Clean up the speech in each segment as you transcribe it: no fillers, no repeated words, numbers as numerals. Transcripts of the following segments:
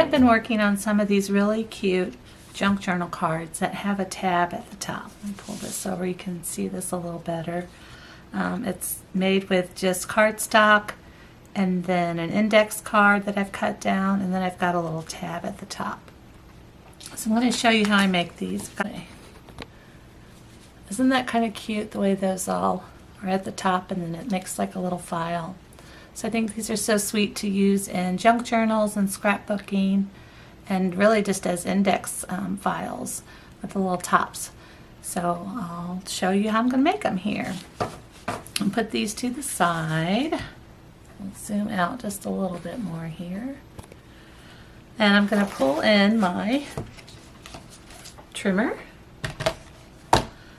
have been working on some of these really cute junk journal cards that have a tab at the top. Let me pull this over, you can see this a little better. It's made with just cardstock and then an index card that I've cut down, and then I've got a little tab at the top. So I'm going to show you how I make these. Isn't that kind of cute the way those all are at the top and then it makes like a little file? So I think these are so sweet to use in junk journals and scrapbooking, and really just as index files with the little tops. So I'll show you how I'm going to make them here. I'll put these to the side. I'll zoom out just a little bit more here. And I'm going to pull in my trimmer.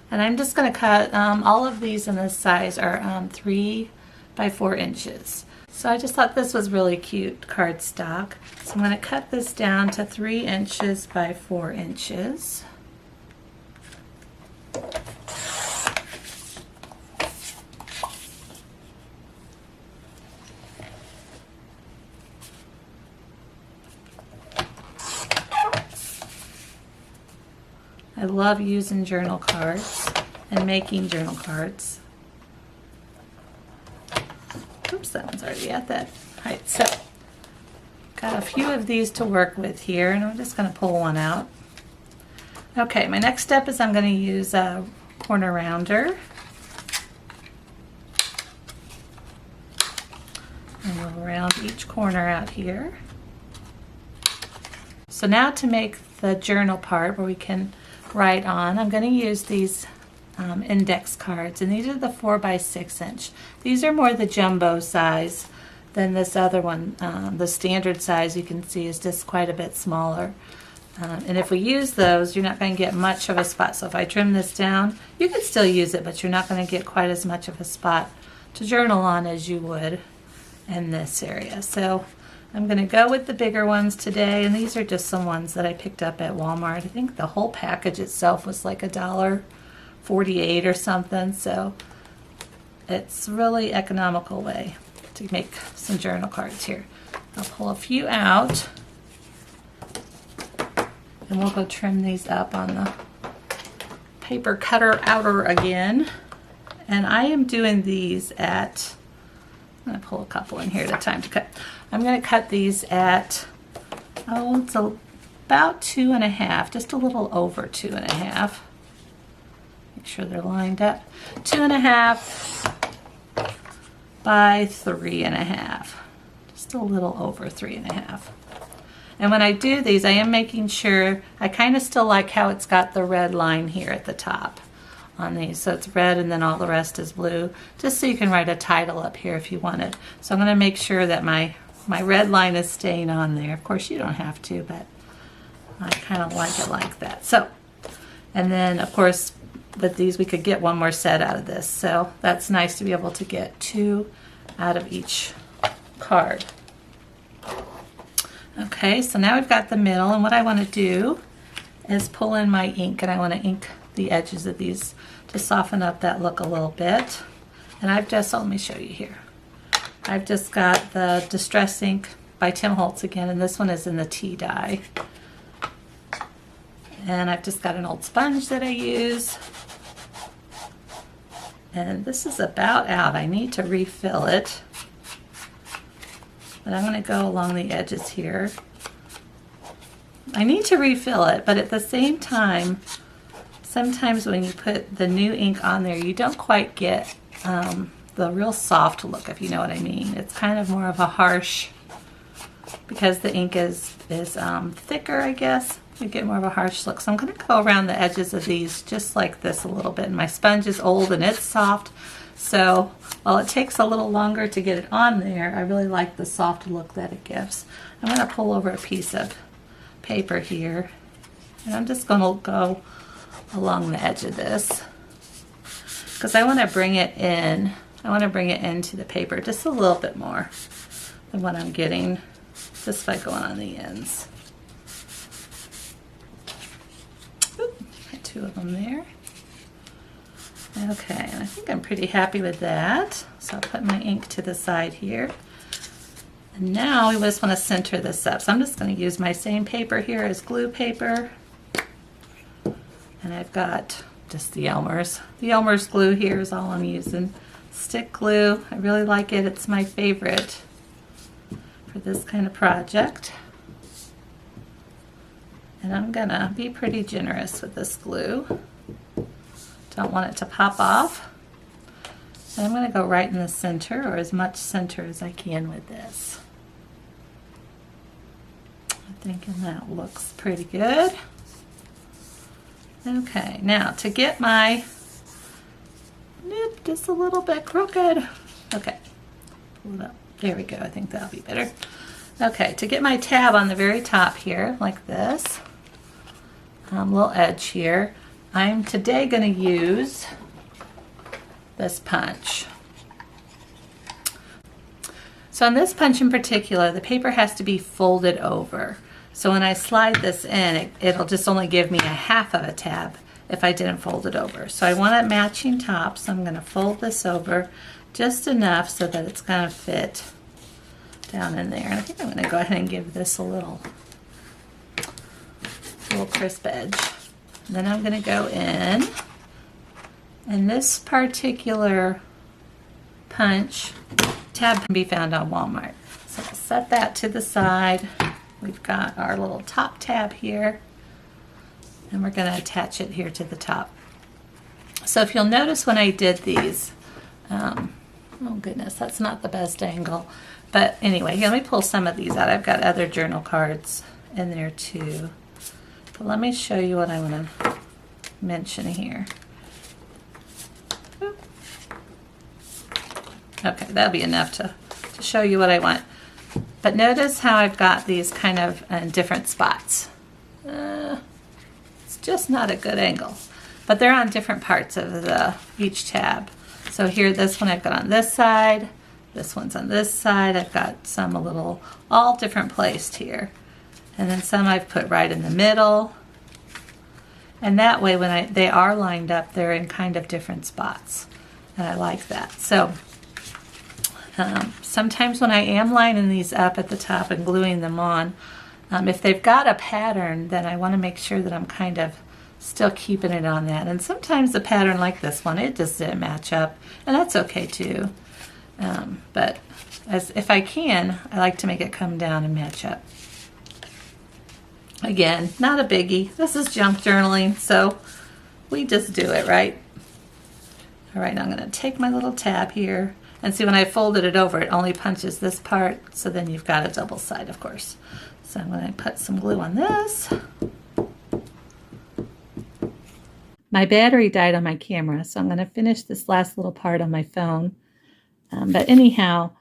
And I'm just going to cut all of these in this size are 3 by 4 inches. So I just thought this was really cute cardstock. So I'm going to cut this down to 3 inches by 4 inches. I love using journal cards and making journal cards. Oops, that one's already at that height. So, got a few of these to work with here, and I'm just going to pull one out. Okay, my next step is I'm going to use a corner rounder. And we'll round each corner out here. So now to make the journal part where we can write on, I'm going to use these index cards, and these are the 4 by 6 inch. These are more the jumbo size than this other one. The standard size, you can see, is just quite a bit smaller. And if we use those, you're not going to get much of a spot. So if I trim this down, you can still use it, but you're not going to get quite as much of a spot to journal on as you would in this area. So I'm going to go with the bigger ones today, and these are just some ones that I picked up at Walmart. I think the whole package itself was like $1.48 or something, so it's really economical way to make some journal cards here. I'll pull a few out, and we'll go trim these up on the paper cutter outer again. And I am doing these at, I'm going to pull a couple in here at a time to cut. I'm going to cut these at, it's about 2.5, just a little over 2.5. Make sure they're lined up. 2.5 by 3.5. Just a little over 3.5. And when I do these, I am making sure, I kind of still like how it's got the red line here at the top on these. So it's red and then all the rest is blue, just so you can write a title up here if you want it. So I'm going to make sure that my red line is staying on there. Of course you don't have to, but I kind of like it like that. So, and then of course with these we could get one more set out of this. So that's nice to be able to get 2 out of each card. Okay, so now we've got the middle, and what I want to do is pull in my ink, and I want to ink the edges of these to soften up that look a little bit. And I've just, let me show you here. I've just got the Distress ink by Tim Holtz again, and this one is in the tea dye. And I've just got an old sponge that I use. And this is about out. I need to refill it. But I'm going to go along the edges here. I need to refill it, but at the same time, sometimes when you put the new ink on there, you don't quite get the real soft look, if you know what I mean. It's kind of more of a harsh, because the ink is thicker, I guess. You get more of a harsh look. So I'm going to go around the edges of these just like this a little bit. And my sponge is old and it's soft, so while it takes a little longer to get it on there, I really like the soft look that it gives. I'm going to pull over a piece of paper here, and I'm just going to go along the edge of this because I want to bring it in. I want to bring it into the paper just a little bit more than what I'm getting just by going on the ends. Oop, got 2 of them there. Okay, and I think I'm pretty happy with that. So I'll put my ink to the side here. And now we just want to center this up. So I'm just going to use my same paper here as glue paper. And I've got just the Elmer's. The Elmer's glue here is all I'm using. Stick glue. I really like it. It's my favorite for this kind of project. And I'm going to be pretty generous with this glue. Don't want it to pop off. And I'm going to go right in the center, or as much center as I can with this. I'm thinking that looks pretty good. Okay, now to get my, nope, just a little bit crooked. Okay, pull it up. There we go, I think that'll be better. Okay, to get my tab on the very top here, like this, little edge here, I'm today going to use this punch. So on this punch in particular, the paper has to be folded over. So when I slide this in, it'll just only give me a half of a tab if I didn't fold it over. So I want a matching top, so I'm going to fold this over just enough so that it's going to fit down in there. And I think I'm going to go ahead and give this a little crisp edge. And then I'm going to go in. And this particular punch tab can be found on Walmart. So I'll set that to the side. We've got our little top tab here, and we're going to attach it here to the top. So if you'll notice when I did these, oh goodness, that's not the best angle. But anyway, here, let me pull some of these out. I've got other journal cards in there too. But let me show you what I want to mention here. Okay, that'll be enough to show you what I want. But notice how I've got these kind of in different spots. It's just not a good angle. But they're on different parts of each tab. So here, this one I've got on this side. This one's on this side. I've got some all different placed here. And then some I've put right in the middle. And that way, when they are lined up, they're in kind of different spots. And I like that. So sometimes when I am lining these up at the top and gluing them on, if they've got a pattern, then I want to make sure that I'm kind of still keeping it on that. And sometimes the pattern like this one, it just didn't match up, and that's okay too. But if I can, I like to make it come down and match up. Again, not a biggie. This is junk journaling, so we just do it, right? All right, now I'm going to take my little tab here. And see, when I folded it over, it only punches this part, so then you've got a double side, of course. So I'm going to put some glue on this. My battery died on my camera, so I'm going to finish this last little part on my phone. But anyhow,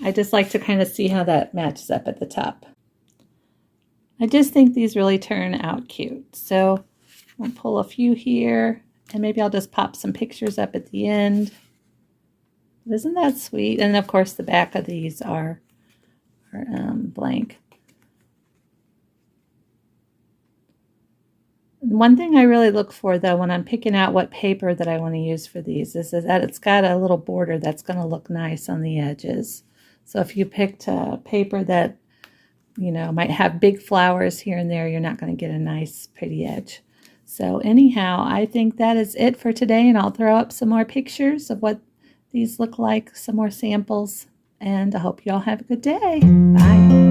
I just like to kind of see how that matches up at the top. I just think these really turn out cute. So I'll pull a few here, and maybe I'll just pop some pictures up at the end. Isn't that sweet? And of course the back of these are blank. One thing I really look for though when I'm picking out what paper that I want to use for these is that it's got a little border that's going to look nice on the edges. So if you picked a paper that, you know, might have big flowers here and there, you're not going to get a nice pretty edge. So anyhow, I think that is it for today, and I'll throw up some more pictures of what these look like, some more samples, and I hope you all have a good day. Bye.